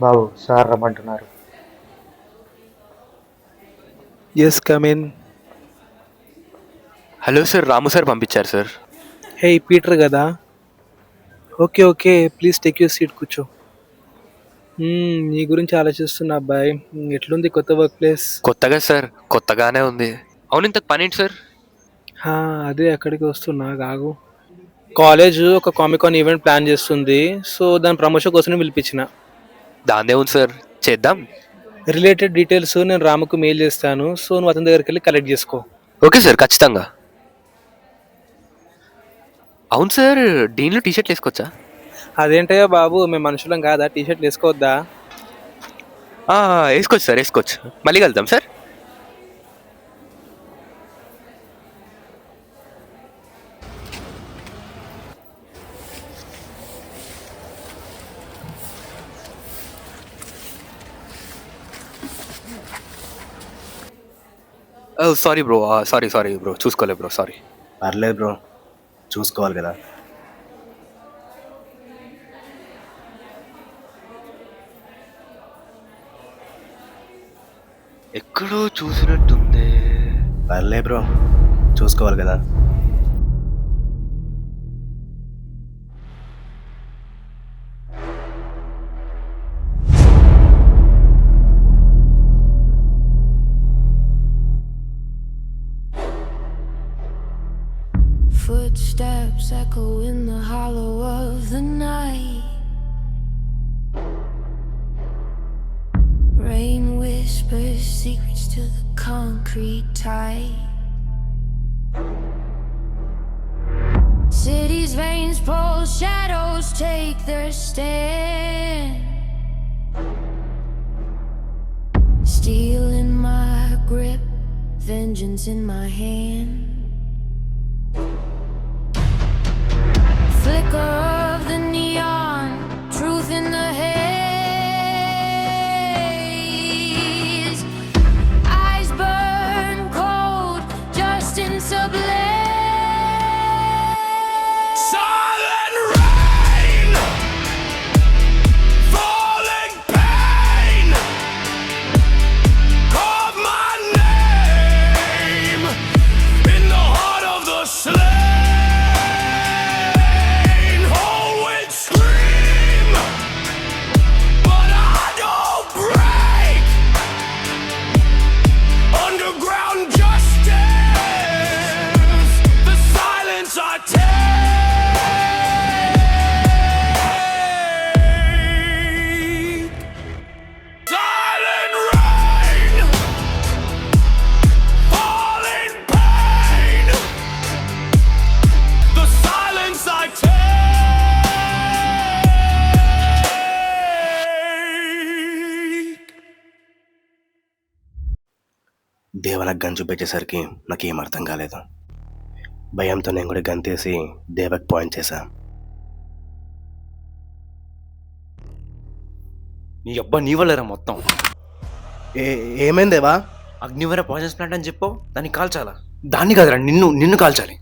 బాబు sir రమ్మంటున్నారు. Yes come in. Hello sir, Ramu sir పంపించారు sir. Hey Peter కదా. Okay okay, please take your seat, కూర్చో. నీ గురించి ఆలోచిస్తున్నా అబ్బాయి. ఎట్లుంది కొత్త వర్క్ ప్లేస్? కొత్తగా సార్, కొత్తగానే ఉంది. అవును, ఇంతకు పని ఏంటి సార్? అదే అక్కడికి వస్తున్నా, కాగు. కాలేజ్ ఒక కామికాన్ ఈవెంట్ ప్లాన్ చేస్తుంది, సో దాని ప్రమోషన్ కోసం పిలిపించిన. దాందే ఉంది సార్, చేద్దాం. రిలేటెడ్ డీటెయిల్స్ నేను రాముకు మెయిల్ చేస్తాను, సో నువ్వు అతని దగ్గరికి వెళ్ళి కలెక్ట్ చేసుకో. ఓకే సార్, ఖచ్చితంగా. అవును సార్, డీన్లో టీషర్ట్లు వేసుకోవచ్చా? అదేంటయ్యా బాబు, మేము మనుషులం కాదా, టీషర్ట్లు వేసుకోవద్దా? వేసుకోవచ్చు సార్, వేసుకోవచ్చు. మళ్ళీ కలుద్దాం sir. Sorry bro, sorry bro, చూసుకోలే బ్రో, సారీ. పర్లేదు బ్రో, చూసుకోవాలి కదా. ఎక్కడో చూసినట్టుంది. పర్లేదు బ్రో, చూసుకోవాలి కదా. Footsteps echo in the hollow of the night. Rain whispers secrets to the concrete tide. City's veins pulse, shadows take their stand. Steel in my grip, vengeance in my hand. Flicker of the neon, truth in the haze. Eyes burn cold, justice ablaze. Silent rain, falling pain, carve my name in the heart of the slain. దేవలకు gun చూపించేసరికి నాకేం అర్థం కాలేదు. భయంతో నేను కూడా గంతేసి Devaki point చేశా. నీ అబ్బా, నీ వల్లరా మొత్తం. ఏమైంది దేవా? అగ్నివర పాయిజన్స్ ప్లాంట్ అని చెప్పావు, దాన్ని కాల్చాలా? దాన్ని కాదురా, నిన్ను కాల్చాలి.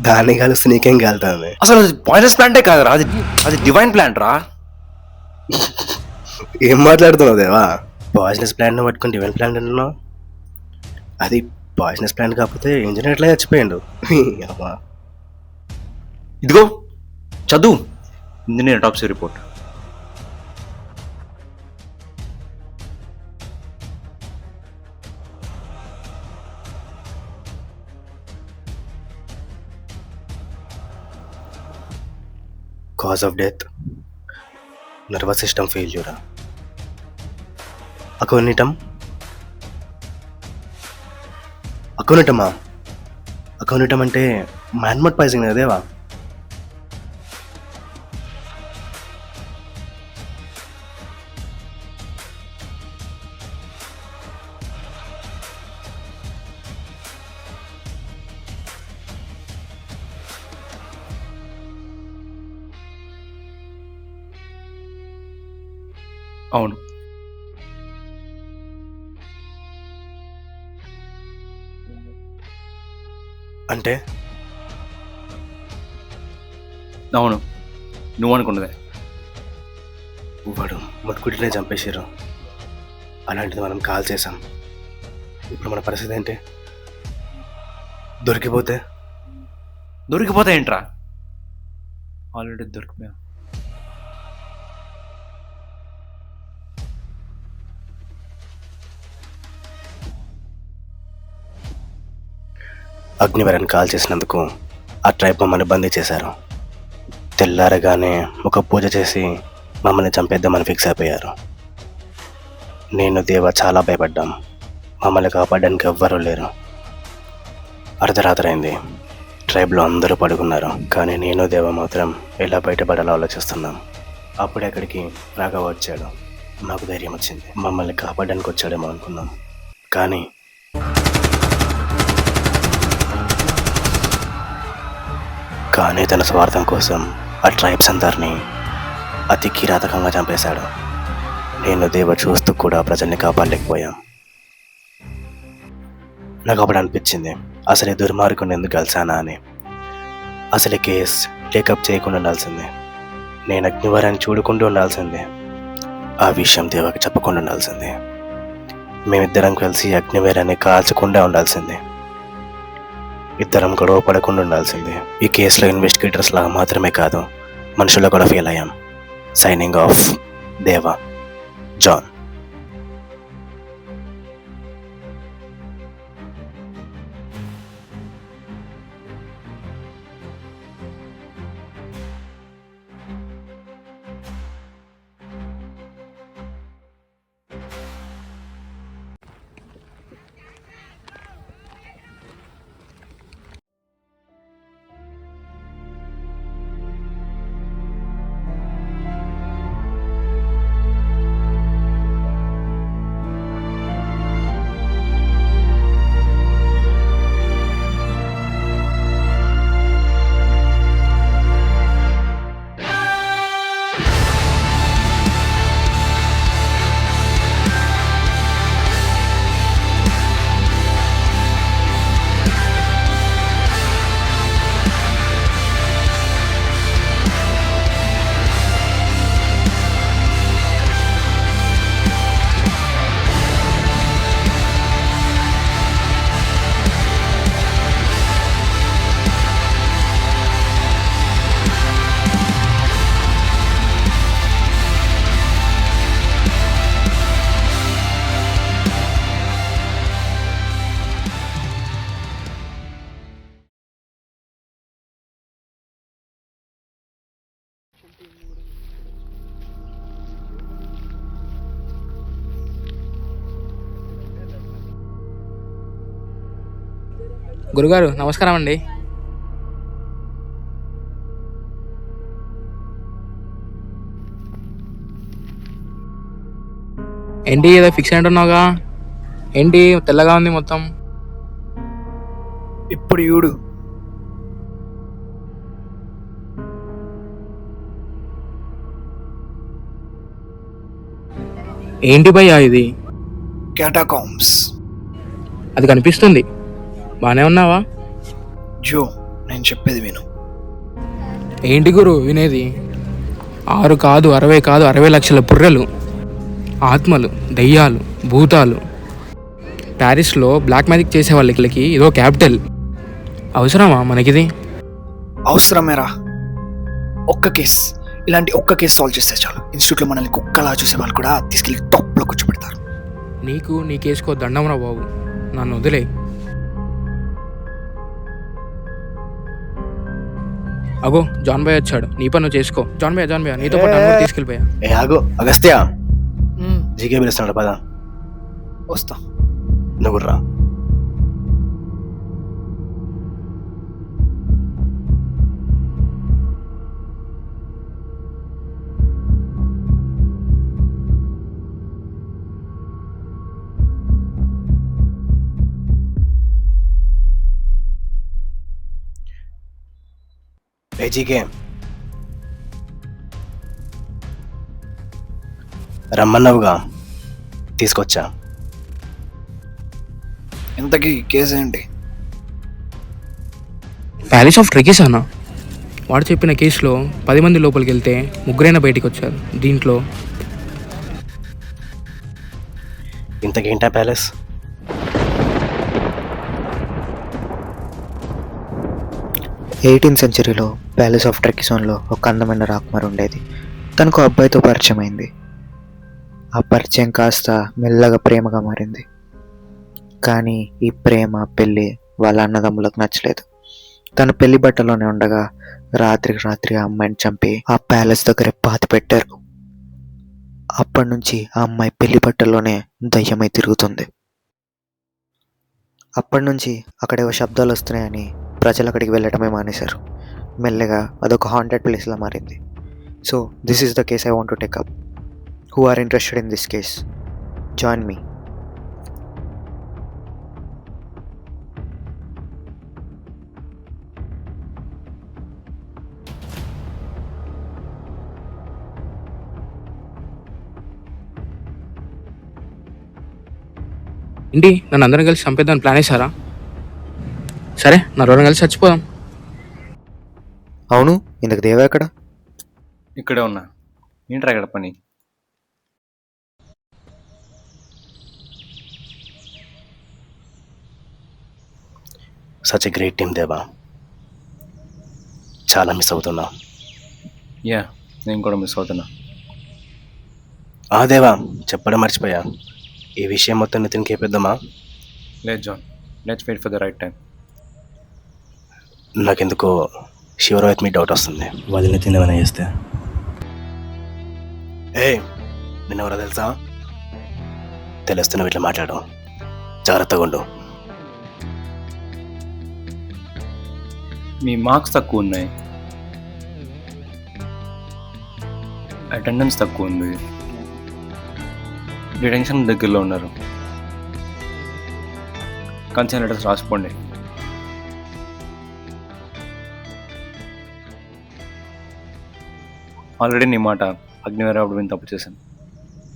దాన్ని కలిసి నీకేం కాలుతుంది? అసలు అది పాయిజన్స్ ప్లాంటే కాదురా, అది డివైన్ ప్లాంట్ రా. ఏం మాట్లాడుతున్నావు దేవా? పాయిజనస్ ప్లాంట్ని పట్టుకుని డివైన్ ప్లాంట్ అన్నావు. అది పాయిజనస్ ప్లాంట్ కాకపోతే ఇంజనీర్ ఎట్లా చచ్చిపోయాడు? అమ్మా, ఇదిగో చదువు, engineer autopsy report. Cause of death nervous system ఫెయిల్యూరా. అకౌనిటమ్ అంటే మ్యాన్మోడ్ పాయిజన్ అదేవా? అవును, అంటే అవును, నువ్వు అనుకున్నదే. వాడు ముట్టుకుంటేనే చంపేసారు. అలాంటిది మనం కాల్ చేసాం. ఇప్పుడు మన పరిస్థితి ఏంటి? దొరికిపోతే ఏంట్రా? ఆల్రెడీ దొరికిపోయాం. అగ్నివీరని కాల్ చేసినందుకు ఆ ట్రైబ్ మమ్మల్ని బందీ చేశారు. తెల్లారగానే ఒక పూజ చేసి మమ్మల్ని చంపేద్దామని ఫిక్స్ అయిపోయారు. నేను దేవ చాలా భయపడ్డాం. మమ్మల్ని కాపాడడానికి ఎవ్వరూ లేరు. అర్ధరాత్రి అయింది. ట్రైబ్లో అందరూ పడుకున్నారు. కానీ నేను దేవ మాత్రం ఎలా బయటపడాలో ఆలోచిస్తున్నాం. అప్పుడే అక్కడికి రాఘవ వచ్చాడు. మాకు ధైర్యం వచ్చింది. మమ్మల్ని కాపాడడానికి వచ్చాడేమో అనుకున్నాం. కానీ తన స్వార్థం కోసం ఆ ట్రైబ్స్ అందరినీ అతి కిరాతకంగా చంపేశాడు. నేను దేవ చూస్తూ కూడా ప్రజల్ని కాపాడలేకపోయాం. నాకు అప్పుడు అనిపించింది, అసలు ఈ దుర్మార్గుని ఎందుకు కలిసానా అని. అసలు ఈ కేస్ టేకప్ చేయకుండా ఉండాల్సిందే. నేను అగ్నివరాన్ని చూడకుండా ఉండాల్సిందే. ఆ విషయం దేవకి చెప్పకుండా ఉండాల్సిందే. మేమిద్దరం కలిసి అగ్నివీరాన్ని కాల్చకుండా ఉండాల్సిందే. ఇద్దరం గొడవ పడకుండా ఉండాల్సిందే. ఈ కేసులో ఇన్వెస్టిగేటర్స్ లాగా మాత్రమే కాదు, మనుషుల్లో కూడా ఫెయిల్ అయ్యాం. సైనింగ్ ఆఫ్, దేవా, జాన్. గురుగారు నమస్కారం అండి. ఏంటి ఏదో ఫిక్స్ అంటున్నావుగా? ఏంటి తెల్లగా ఉంది మొత్తం? ఇప్పుడు చూడు. ఏంటి భయ్యా ఇది? క్యాటాకాంబ్స్. అది కనిపిస్తుంది. బానే ఉన్నావా? జో, నేను చెప్పేది విను. ఏంటి గురు వినేది? 6 కాదు 60 కాదు 60 లక్షల పుర్రెలు, ఆత్మలు, దయ్యాలు, భూతాలు. ప్యారిస్లో బ్లాక్ మ్యాజిక్ చేసే వాళ్ళకి ఇదో క్యాపిటల్. అవసరమా మనకిది? అవసరమేరా. ఇలాంటి ఒక్క కేసు సాల్వ్ చేస్తే చాలు. ఇన్స్టిట్యూట్లో మనల్ని కుక్కలా చూసే వాళ్ళు కూడా తీసుకెళ్ళి టాప్లో కూర్చోబెడతారు. నీకు నీ కేసుకో దండంరా బాబు, నన్ను వదిలే. అగో జాన్ బాయ్ వచ్చాడు. నీ పని నువ్వు చేసుకో. జాన్ బాయ్ నీతో పాటు నన్ను కూడా తీసుకెళ్ళిపోయా. ఏ ఆగు అగస్త్య, జీకే పిలుస్తున్నాడు పద. వస్తా. నువ్వు రా. జీకే రమ్మన్నావుగా, తీసుకొచ్చా. ఇంతకీ కేసు ఏంటి? ప్యాలెస్ ఆఫ్ ట్రెకీస్ అన్న. వాడు చెప్పిన కేసులో 10 మంది లోపలికి వెళ్తే 3 బయటికి వచ్చారు. దీంట్లో ఇంతకేంటా ప్యాలెస్? 18th సెంచరీలో ప్యాలెస్ ఆఫ్ ట్రెకిసోన్లో ఒక అందమైన రాకుమారి ఉండేది. తనకు అబ్బాయితో పరిచయం అయింది. ఆ పరిచయం కాస్త మెల్లగా ప్రేమగా మారింది. కానీ ఈ ప్రేమ పెళ్ళి వాళ్ళ అన్నదమ్ములకు నచ్చలేదు. తన పెళ్లి బట్టలోనే ఉండగా రాత్రికి రాత్రి ఆ అమ్మాయిని చంపి ఆ ప్యాలెస్ దగ్గర పాతి పెట్టారు. అప్పటి నుంచి ఆ అమ్మాయి పెళ్లి బట్టల్లోనే దయ్యమై తిరుగుతుంది. అప్పటి నుంచి అక్కడేవో శబ్దాలు వస్తున్నాయని ప్రజలు అక్కడికి వెళ్ళటమే మానేశారు. మెల్లగా అదొక హాంటెడ్ ప్లేస్లా మారింది. So this is the case I want to take up. Who are interested in this case? Join me. ఏంటి నన్ను అందరం కలిసి చంపేద్దామని ప్లాన్ వేసారా? సరే నలుగురం కలిసి చచ్చిపోదాం. అవును, ఇందుకు దేవా ఎక్కడ? ఇక్కడే ఉన్నా. ఏంట్రా ఇక్కడ పని? సచ్ ఎ గ్రేట్ టీమ్ దేవా. చాలా మిస్ అవుతున్నా. యా, నేను కూడా మిస్ అవుతున్నా. దేవా, చెప్పడం మర్చిపోయా. ఈ విషయం మొత్తం నితిన్కి చెప్పేద్దామా? లేదు John, let's wait for the right time. నాకెందుకో షూర్ విత్ మీ డౌట్ వస్తుంది. వాళ్ళు నితిన్ ఏమైనా చేస్తే. నిన్నెవరో తెలుసా? తెలుస్తున్నావు ఇట్లా మాట్లాడడం. జాగ్రత్తగా ఉండు. మీ మార్క్స్ తక్కువ ఉన్నాయి, అటెండెన్స్ తక్కువ ఉంది, డిటెన్షన్ దగ్గరలో ఉన్నారు. కన్సర్న్ లెటర్స్ రాసుకోండి. ఆల్రెడీ నీ మాట అగ్నివేరావుడు విని తప్పు చేశాను.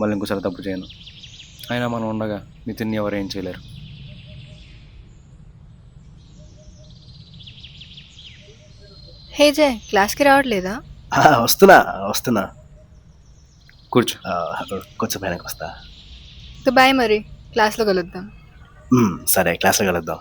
మళ్ళీ ఇంకోసారి తప్పు చేయను. అయినా మనం ఉండగా నితిన్ని ఎవరు ఏం చేయలేరు. హే జయ్, క్లాస్కి రావట్లేదా? వస్తున్నా. కూర్చో. కొంచెం పైనకి వస్తా. బాయ్, మరి క్లాస్లో కలుద్దాం. సరే, క్లాస్లో కలుద్దాం.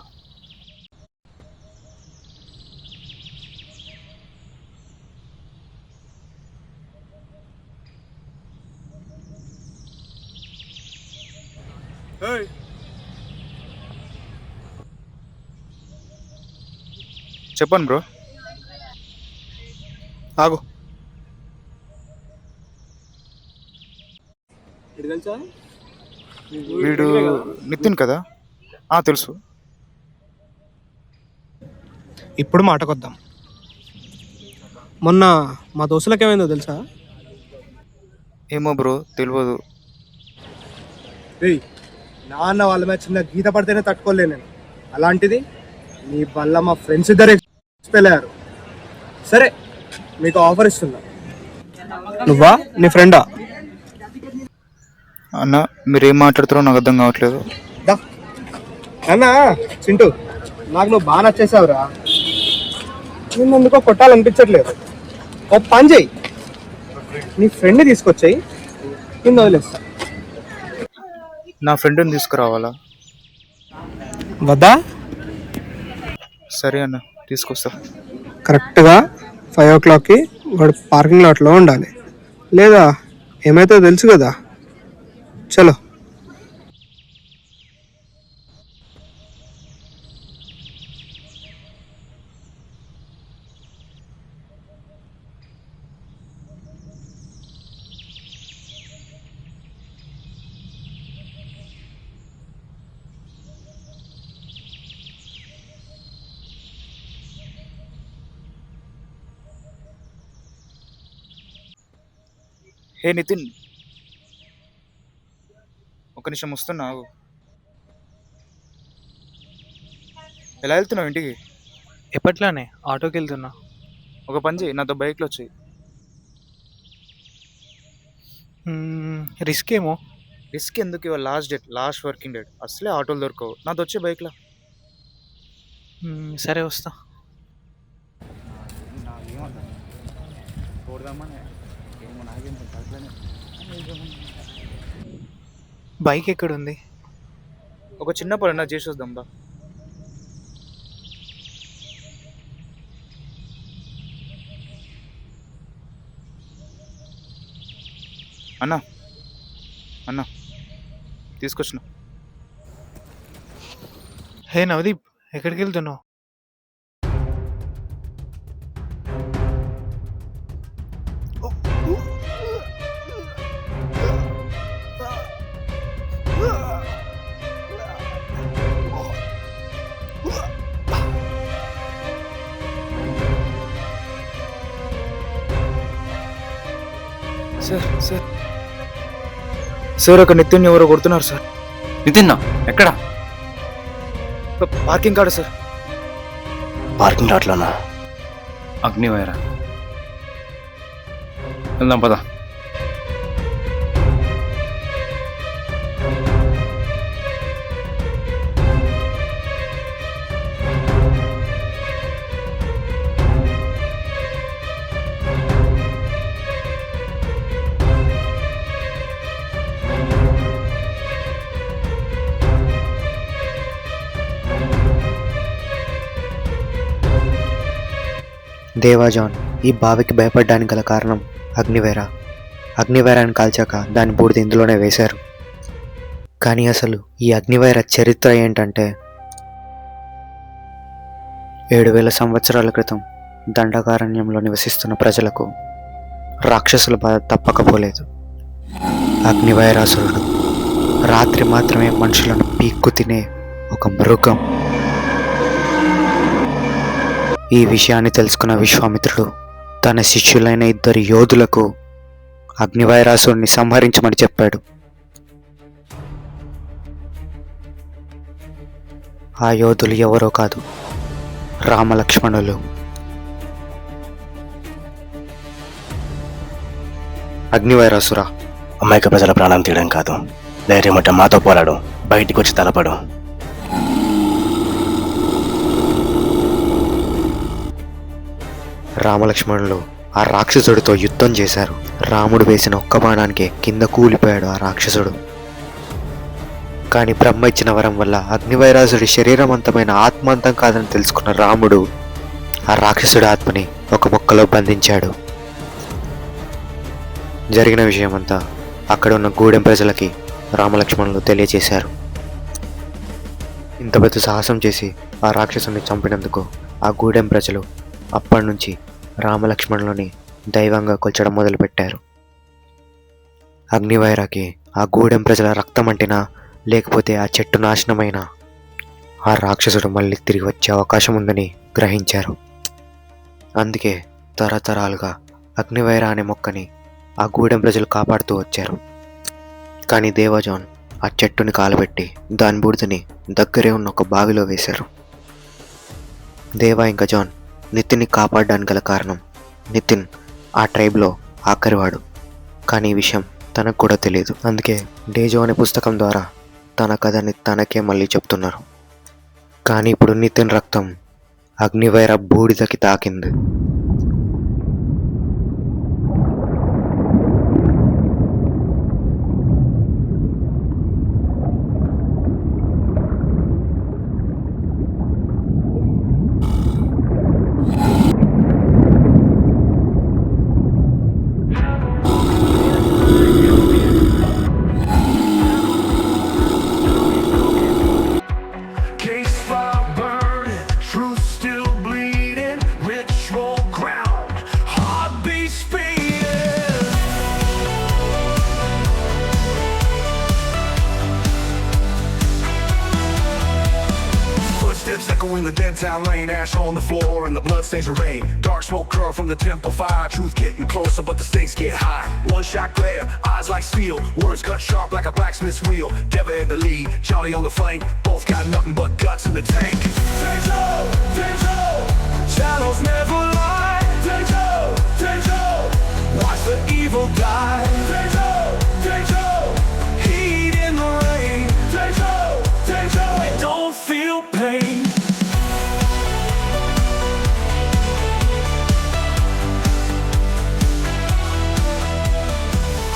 చెప్పండి బ్రో. ఆగు. వీడు నితిన్ కదా? తెలుసు. ఇప్పుడు మాటకొద్దాం. మొన్న మా దోస్తులకు ఏమైందో తెలుసా? ఏమో బ్రో, తెలియదు. నాన్న వాళ్ళ మీద చిన్న గీత పడితేనే తట్టుకోలేను నేను. అలాంటిది నీ వల్ల మా ఫ్రెండ్స్ ఇద్దరు ఎక్స్పెల్. సరే, మీకు ఆఫర్ ఇస్తున్నా. నువ్వా నీ ఫ్రెండా? అన్న, మీరేం మాట్లాడుతారో నాకు అర్థం కావట్లేదు. అన్నా చింటూ, నాకు నువ్వు బాగా నచ్చేసావురా. నిన్ను ఎందుకో కొట్టాలనిపించట్లేదు. ఒక పని చెయ్యి, నీ ఫ్రెండ్ని తీసుకొచ్చాయి, నిన్ను వదిలేస్తా. నా ఫ్రెండ్ని తీసుకురావాలా? వద్దా? సరే అన్న, తీసుకొస్తా. కరెక్ట్గా 5 o'clockకి వాడు పార్కింగ్ లాట్లో ఉండాలి. లేదా ఏమైతే తెలుసు కదా. చలో. హే నితిన్, ఒక నిమిషం వస్తున్నా. ఎలా వెళ్తున్నావు ఇంటికి? ఎప్పట్లానే ఆటోకి వెళ్తున్నా. ఒక పని చేయి, నాతో బైక్లో వచ్చాయి. రిస్క్ ఏమో. రిస్క్ ఎందుకు? ఇవాళ లాస్ట్ వర్కింగ్ డేట్. అసలే ఆటోలు దొరకవు. నాతో వచ్చే బైక్లో. సరే, వస్తా. బైక్ ఎక్కడుంది? ఒక చిన్న పని చేసి వద్దాం బా. అన్నా అన్నా తీసుకొచ్చిన. హే నవదీప్, ఎక్కడికి వెళ్తున్నావు? సార్ సార్ సార్, అక్కడ నితిన్ ఎవరో కొడుతున్నారు సార్. నితిన్నా ఎక్కడ? పార్కింగ్ కాడ సార్. పార్కింగ్ లాట్లోనా? అగ్నివైరా, వెళ్దాం పద. దేవా జాన్ ఈ బావికి భయపడడానికి గల కారణం అగ్నివేర. అగ్నివేరాన్ని కాల్చాక దాని బూడిద ఇందులోనే వేశారు. కానీ అసలు ఈ అగ్నివేర చరిత్ర ఏంటంటే 7000 సంవత్సరాల క్రితం దండకారణ్యంలో నివసిస్తున్న ప్రజలకు రాక్షసుల బాధ తప్పకపోలేదు. అగ్నివైరాసురుడు రాత్రి మాత్రమే మనుషులను పీక్కు తినే ఒక మృగం. ఈ విషయాన్ని తెలుసుకున్న విశ్వామిత్రుడు తన శిష్యులైన 2 యోధులకు అగ్నివైరాసుడిని సంహరించమని చెప్పాడు. ఆ యోధులు ఎవరో కాదు, రామలక్ష్మణులు. అగ్నివైరాసురా, అమాయక ప్రజల ప్రాణం తీయడం కాదు, ధైర్యం అంటే మాతో పోరాడు, బయటికి వచ్చి తలపడు. రామలక్ష్మణులు ఆ రాక్షసుడితో యుద్ధం చేశారు. రాముడు వేసిన ఒక్క బాణానికే కింద కూలిపోయాడు ఆ రాక్షసుడు. కానీ బ్రహ్మ ఇచ్చిన వరం వల్ల అగ్నివైరాసుడి శరీరవంతమైన ఆత్మాంతం కాదని తెలుసుకున్న రాముడు ఆ రాక్షసుడి ఆత్మని ఒక మొక్కలో బంధించాడు. జరిగిన విషయమంతా అక్కడ ఉన్న గూడెం ప్రజలకి రామలక్ష్మణులు తెలియజేశారు. ఇంత పెద్ద సాహసం చేసి ఆ రాక్షసుని చంపినందుకు ఆ గూడెం ప్రజలు అప్పటి నుంచి రామలక్ష్మణులని దైవంగా కొల్చడం మొదలుపెట్టారు. అగ్నివైరాకి ఆ గూడెం ప్రజల రక్తం అంటినా, లేకపోతే ఆ చెట్టు నాశనమైనా ఆ రాక్షసుడు మళ్ళీ తిరిగి వచ్చే అవకాశం ఉందని గ్రహించారు. అందుకే తరతరాలుగా అగ్నివైరా అనే మొక్కని ఆ గూడెం ప్రజలు కాపాడుతూ వచ్చారు. కానీ దేవజాన్ ఆ చెట్టుని కాలబెట్టి దాని బూడిదని దగ్గరే ఉన్న ఒక బావిలో వేశారు. దేవా ఇంకా జాన్ నితిన్ని కాపాడడానికి గల కారణం, నితిన్ ఆ ట్రైబ్లో ఆఖరివాడు. కానీ ఈ విషయం తనకు కూడా తెలియదు. అందుకే డేజో అనే పుస్తకం ద్వారా తన కథని తనకే మళ్ళీ చెప్తున్నారు. కానీ ఇప్పుడు నితిన్ రక్తం అగ్నివైర బూడిదకి తాకింది. Case file burning, truth still bleeding, ritual ground, heartbeat speeding. Footsteps echoing the dead town lane, ash on the floor and the blood stains of rain. Dark smoke curl from the temple fire, truth getting closer but the stakes get high. One shot glare, eyes like steel, words cut sharp like a blacksmith's wheel. Devil in the lead, Johnny on the flank, both got nothing but guts in the tank. Dejo, Dejo, shadows never lie. Dejo, Dejo, watch the evil die. Dejo, Dejo, heat in the rain. Dejo, Dejo, don't feel pain.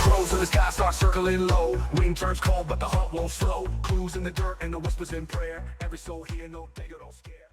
Crows in the sky start circling low. Wind turns cold, but the hunt won't slow. Clues in the dirt and the whispers in prayer. Every soul here, no digger, don't scare.